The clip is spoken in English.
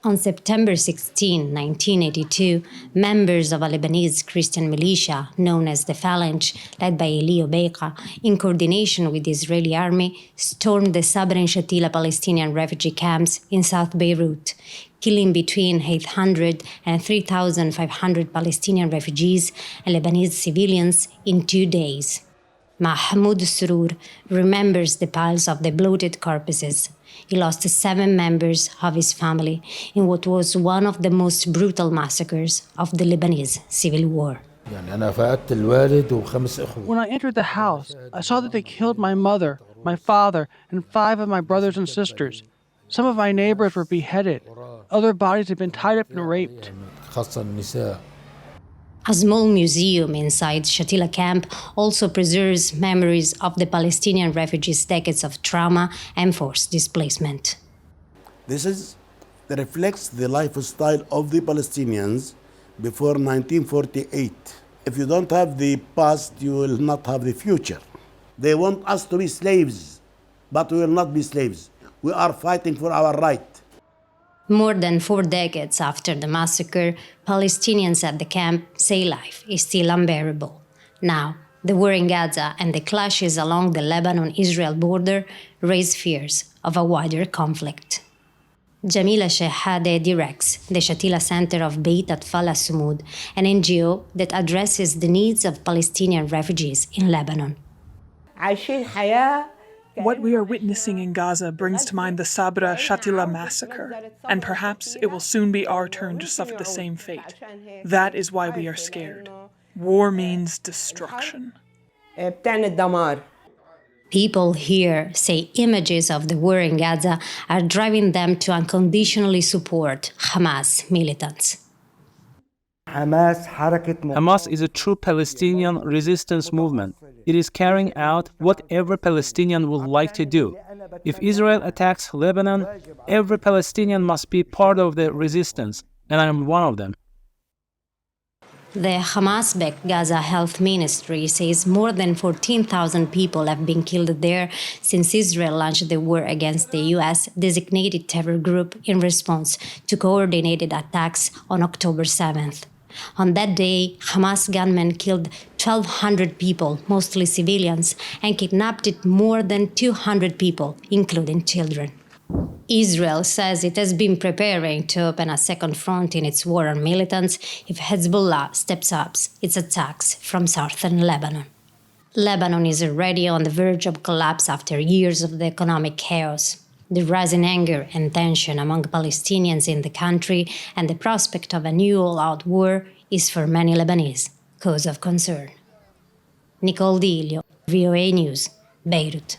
On September 16, 1982, members of a Lebanese Christian militia known as the Phalange, led by Elio Beika, in coordination with the Israeli army, stormed the Sabra and Shatila Palestinian refugee camps in South Beirut, killing between 800 and 3,500 Palestinian refugees and Lebanese civilians in 2 days. Mahmoud Surur remembers the piles of the bloated corpses. He lost 7 members of his family in what was one of the most brutal massacres of the Lebanese civil war. When I entered the house, I saw that they killed my mother, my father, and 5 of my brothers and sisters. Some of my neighbors were beheaded. Other bodies had been tied up and raped. A small museum inside Shatila camp also preserves memories of the Palestinian refugees' decades of trauma and forced displacement. This reflects the lifestyle of the Palestinians before 1948. If you don't have the past, you will not have the future. They want us to be slaves, but we will not be slaves. We are fighting for our right. More than 4 decades after the massacre, Palestinians at the camp say life is still unbearable. Now, the war in Gaza and the clashes along the Lebanon-Israel border raise fears of a wider conflict. Jamila Shehadeh directs the Shatila Center of Beit Atfal Sumud, an NGO that addresses the needs of Palestinian refugees in Lebanon. What we are witnessing in Gaza brings to mind the Sabra Shatila massacre, and perhaps it will soon be our turn to suffer the same fate. That is why we are scared. War means destruction. People here say images of the war in Gaza are driving them to unconditionally support Hamas militants. Hamas is a true Palestinian resistance movement. It is carrying out what every Palestinian would like to do. If Israel attacks Lebanon, every Palestinian must be part of the resistance, and I am one of them. The Hamas-backed Gaza Health Ministry says more than 14,000 people have been killed there since Israel launched the war against the US-designated terror group in response to coordinated attacks on October 7th. On that day, Hamas gunmen killed 1,200 people, mostly civilians, and kidnapped more than 200 people, including children. Israel says it has been preparing to open a second front in its war on militants if Hezbollah steps up its attacks from southern Lebanon. Lebanon is already on the verge of collapse after years of the economic chaos. The rising anger and tension among Palestinians in the country and the prospect of a new all-out war is for many Lebanese cause of concern. Nicole Di Ilio, VOA News, Beirut.